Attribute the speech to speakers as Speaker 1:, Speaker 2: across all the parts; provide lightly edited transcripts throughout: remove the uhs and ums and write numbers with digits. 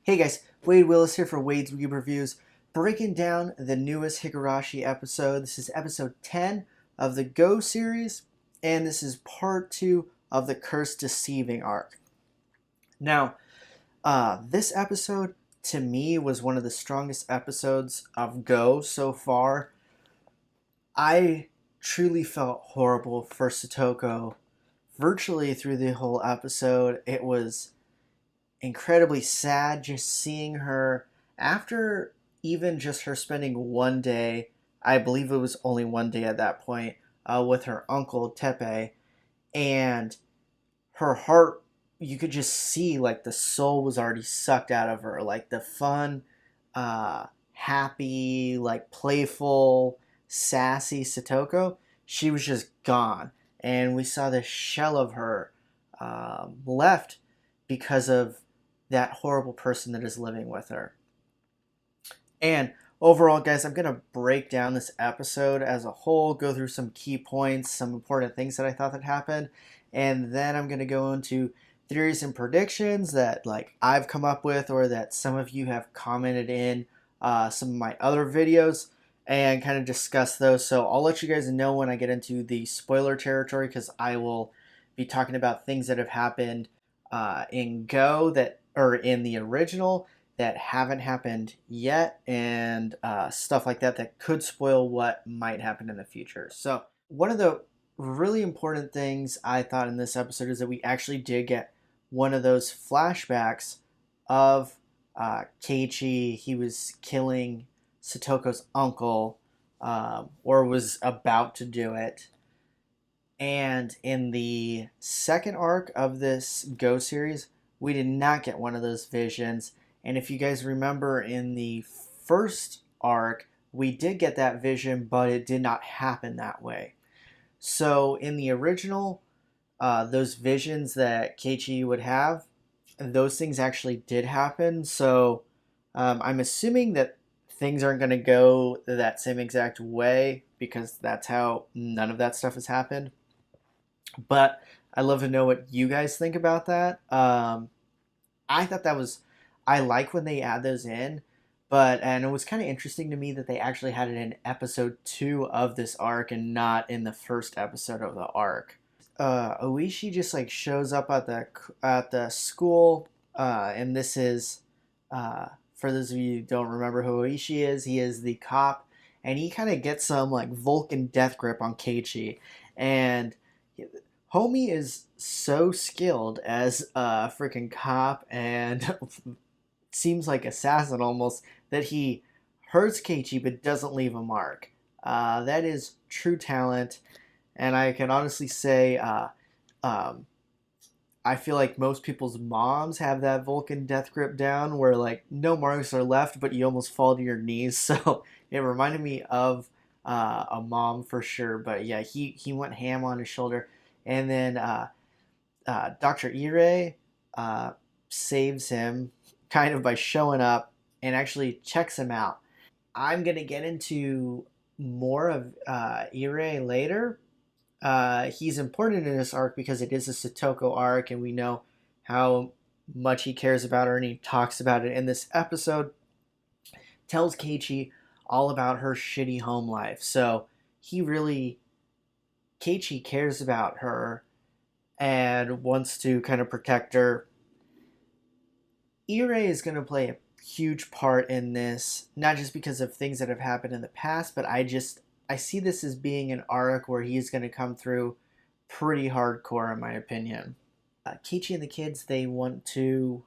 Speaker 1: Hey guys, Wade Willis here for Wade's Weeb Reviews, breaking down the newest Higurashi episode. This is episode 10 of the Go series, and this is part 2 of the Cursed Deceiving arc. Now, this episode to me was one of the strongest episodes of Go so far. I truly felt horrible for Satoko virtually through the whole episode. It was incredibly sad just seeing her after even just her spending one day, I believe it was only one day at that point, with her uncle Tepe, and her heart, you could just see like the soul was already sucked out of her. Like the fun, happy, like playful, sassy Satoko, she was just gone. And we saw the shell of her left because of that horrible person that is living with her. And overall, guys, I'm going to break down this episode as a whole, go through some key points, some important things that I thought that happened, and then I'm going to go into theories and predictions that like I've come up with or that some of you have commented in some of my other videos and kind of discuss those. So I'll let you guys know when I get into the spoiler territory because I will be talking about things that have happened in Go that or in the original that haven't happened yet, and stuff like that that could spoil what might happen in the future. So one of the really important things I thought in this episode is that we actually did get one of those flashbacks of Keiichi. He was killing Satoko's uncle, or was about to do it. And in the second arc of this Go series, we did not get one of those visions. And if you guys remember in the first arc, we did get that vision, but it did not happen that way. So in the original, those visions that Keiichi would have, those things actually did happen. So I'm assuming that things aren't going to go that same exact way because that's how none of that stuff has happened. But I'd love to know what you guys think about that. I thought that was, I like when they add those in, and it was kind of interesting to me that they actually had it in episode 2 of this arc and not in the first episode of the arc. Oishi just like shows up at the school, and this is, for those of you who don't remember who Oishi is, he is the cop, and he kind of gets some like Vulcan death grip on Keiichi, and homie is so skilled as a freaking cop and seems like assassin almost that he hurts Keiichi but doesn't leave a mark. That is true talent, and I can honestly say I feel like most people's moms have that Vulcan death grip down where like no marks are left but you almost fall to your knees. So it reminded me of a mom for sure. But yeah, he went ham on his shoulder. And then Dr. Ire saves him kind of by showing up and actually checks him out. I'm going to get into more of Ire later. He's important in this arc because it is a Satoko arc and we know how much he cares about her and he talks about it in this episode. Tells Keiichi all about her shitty home life. So Keiichi cares about her and wants to kind of protect her. Ire is going to play a huge part in this, not just because of things that have happened in the past, but I see this as being an arc where he's going to come through pretty hardcore, in my opinion. Keiichi and the kids, they want to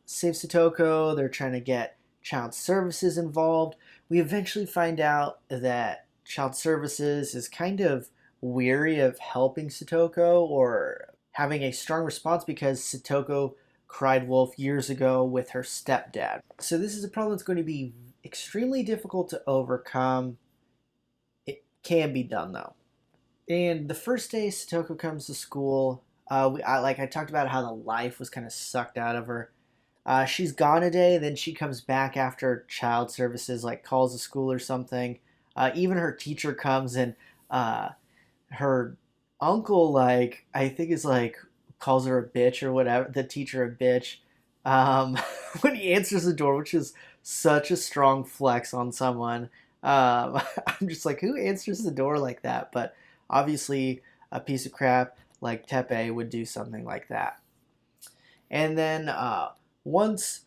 Speaker 1: save Satoko. They're trying to get child services involved. We eventually find out that child services is kind of weary of helping Satoko or having a strong response because Satoko cried wolf years ago with her stepdad. So this is a problem that's going to be extremely difficult to overcome. It can be done though. And the first day Satoko comes to school, I talked about how the life was kind of sucked out of her. She's gone a day, then she comes back after child services, like calls the school or something. Even her teacher comes and her uncle, like, I think is like, calls her a bitch or whatever, the teacher a bitch. um, when he answers the door, which is such a strong flex on someone. I'm just like, who answers the door like that? But obviously, a piece of crap like Tepe would do something like that. And then once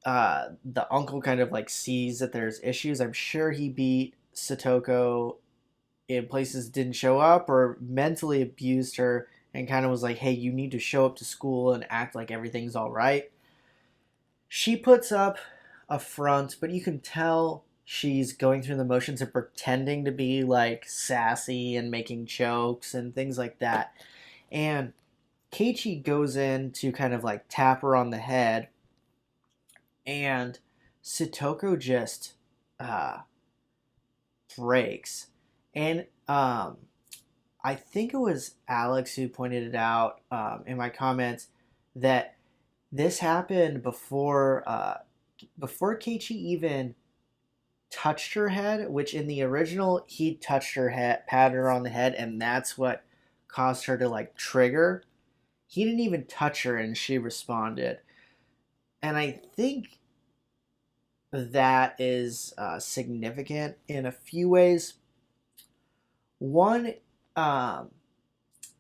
Speaker 1: the uncle kind of like sees that there's issues, I'm sure he beat Satoko in places didn't show up or mentally abused her and kind of was like, hey, you need to show up to school and act like everything's all right. She puts up a front, but you can tell she's going through the motions of pretending to be like sassy and making jokes and things like that. And Keiichi goes in to kind of like tap her on the head, and Satoko just uh, breaks. And I think it was Alex who pointed it out in my comments that this happened before Keiichi even touched her head, which in the original he touched her head, patted her on the head, and that's what caused her to like trigger. He didn't even touch her, and she responded. And I think that is significant in a few ways. One, um,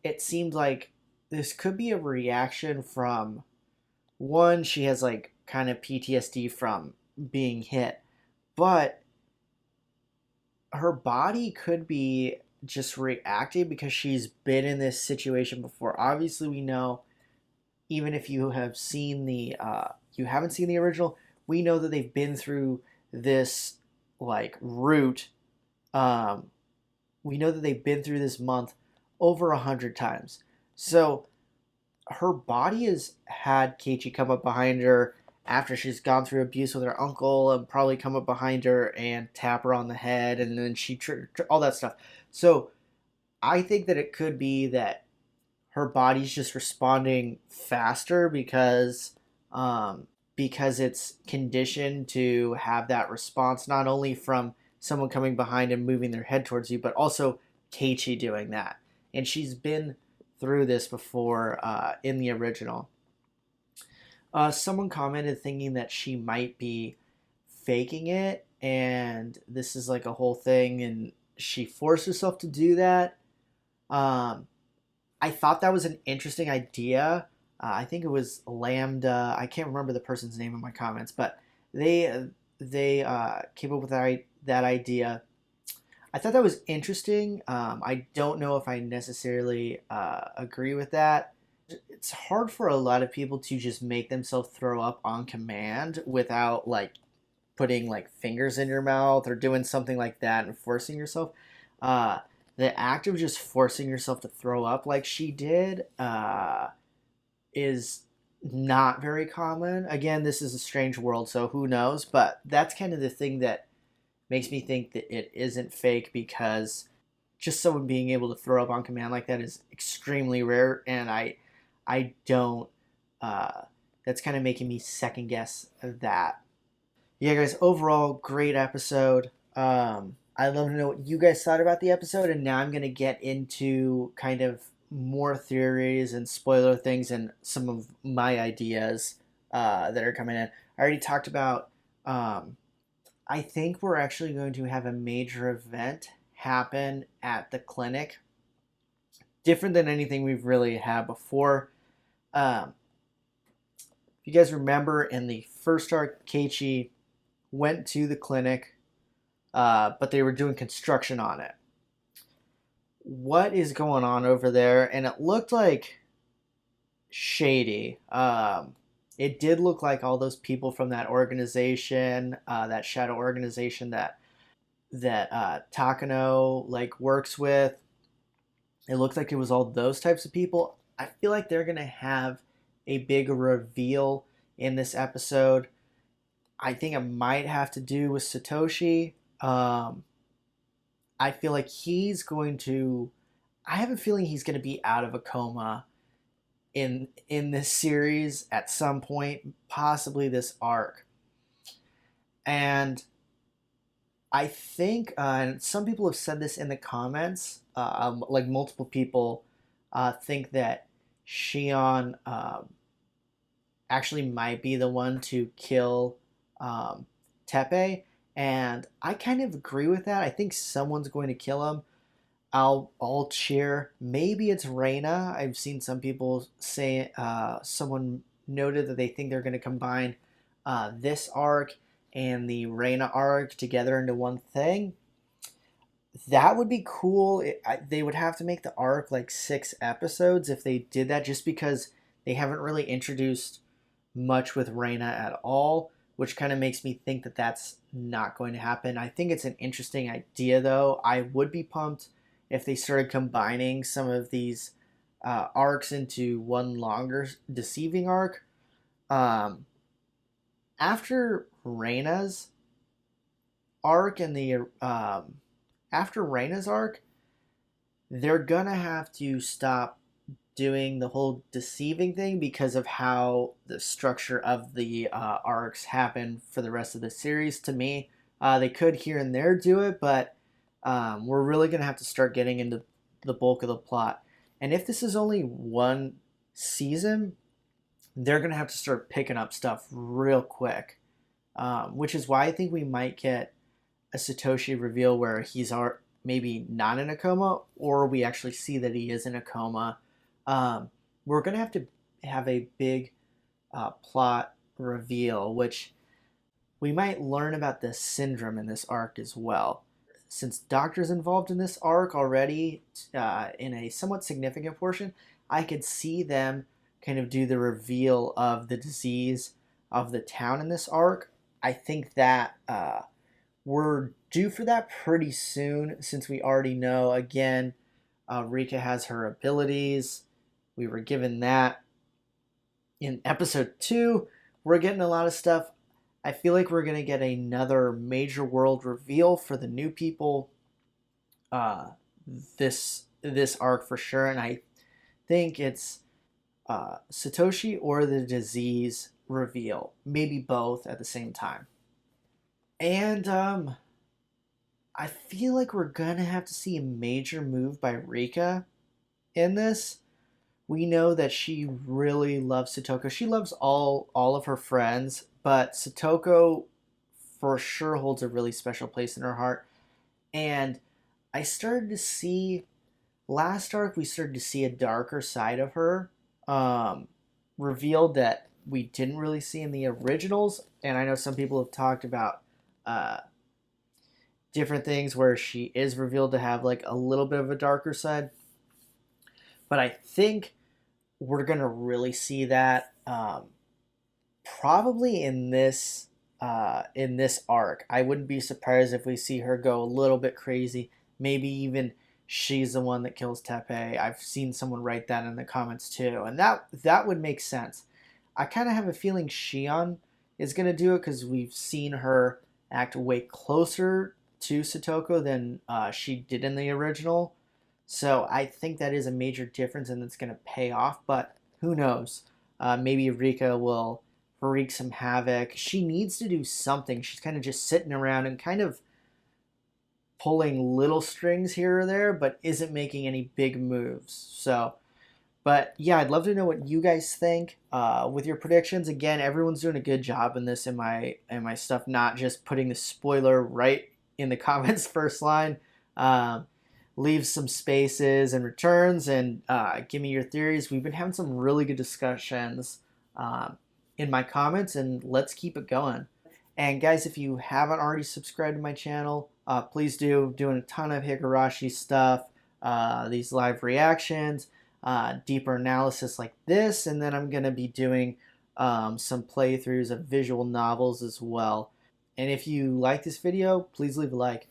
Speaker 1: it seemed like this could be a reaction from one, she has like kind of PTSD from being hit, but her body could be just reacting because she's been in this situation before. Obviously, we know, even if you have seen you haven't seen the original, we know that they've been through this like route. Um, we know that they've been through this month over 100 times. So her body has had Keiichi come up behind her after she's gone through abuse with her uncle and probably come up behind her and tap her on the head and then all that stuff. So I think that it could be that her body's just responding faster um, because it's conditioned to have that response not only from someone coming behind and moving their head towards you, but also Keiichi doing that. And she's been through this before in the original. Someone commented thinking that she might be faking it, and this is like a whole thing, and she forced herself to do that. Um, I thought that was an interesting idea. I think it was Lambda. I can't remember the person's name in my comments, but they came up with that idea. I thought that was interesting. I don't know if I necessarily agree with that. It's hard for a lot of people to just make themselves throw up on command without like putting like fingers in your mouth or doing something like that and forcing yourself. Uh, the act of just forcing yourself to throw up like she did is not very common. Again, this is a strange world, so who knows? But that's kind of the thing that makes me think that it isn't fake, because just someone being able to throw up on command like that is extremely rare, and I don't. That's kind of making me second guess that. Yeah, guys. Overall, great episode. I'd love to know what you guys thought about the episode, and now I'm gonna get into kind of more theories and spoiler things and some of my ideas that are coming in. I already talked about. I think we're actually going to have a major event happen at the clinic, different than anything we've really had before. Um, if you guys remember, in the first arc, Keiichi went to the clinic, but they were doing construction on it. What is going on over there? And it looked like shady. It did look like all those people from that organization, that shadow organization that Takano like works with. It looked like it was all those types of people. I feel like they're gonna have a big reveal in this episode. I think it might have to do with Satoshi. I feel like he's going to. I have a feeling he's going to be out of a coma in this series at some point, possibly this arc. And I think, and some people have said this in the comments, like multiple people think that Shion actually might be the one to kill um, Tepe, and I kind of agree with that. I think someone's going to kill him. I'll cheer. Maybe it's Reina. I've seen some people say someone noted that they think they're going to combine this arc and the Reina arc together into one thing. That would be cool. They would have to make the arc like 6 episodes if they did that, just because they haven't really introduced much with Reina at all, which kind of makes me think that that's not going to happen. I think it's an interesting idea, though. I would be pumped if they started combining some of these arcs into one longer deceiving arc. Um, After Reina's arc and the after Reina's arc, they're gonna have to stop doing the whole deceiving thing because of how the structure of the arcs happen for the rest of the series. To me, they could here and there do it, but we're really gonna have to start getting into the bulk of the plot. And if this is only one season, they're gonna have to start picking up stuff real quick, which is why I think we might get a Satoshi reveal where he's maybe not in a coma, or we actually see that he is in a coma. We're going to have a big plot reveal, which we might learn about the syndrome in this arc as well. Since Doctor's involved in this arc already in a somewhat significant portion, I could see them kind of do the reveal of the disease of the town in this arc. I think that we're due for that pretty soon, since we already know, again, Rika has her abilities. We were given that in episode 2. We're getting a lot of stuff. I feel like we're going to get another major world reveal for the new people this arc for sure, and I think it's Satoshi or the disease reveal, maybe both at the same time. And I feel like we're gonna have to see a major move by Rika in this. We know that she really loves Satoko. She loves all of her friends, but Satoko for sure holds a really special place in her heart. And I started to see last arc, we started to see a darker side of her revealed that we didn't really see in the originals. And I know some people have talked about uh, different things where she is revealed to have like a little bit of a darker side. But I think we're gonna really see that probably in this arc. I wouldn't be surprised if we see her go a little bit crazy. Maybe even she's the one that kills Tepe. I've seen someone write that in the comments too, and that would make sense. I kind of have a feeling Shion is gonna do it because we've seen her act way closer to Satoko than she did in the original. So I think that is a major difference, and it's going to pay off. But who knows? Maybe Rika will wreak some havoc. She needs to do something. She's kind of just sitting around and kind of pulling little strings here or there, but isn't making any big moves. So, but yeah, I'd love to know what you guys think with your predictions. Again, everyone's doing a good job in this in my stuff, not just putting the spoiler right in the comments first line. Leave some spaces and returns, and give me your theories. We've been having some really good discussions in my comments, and let's keep it going. And guys, if you haven't already subscribed to my channel, please do. Doing a ton of Higurashi stuff, these live reactions, deeper analysis like this, and then I'm going to be doing some playthroughs of visual novels as well. And if you like this video, please leave a like.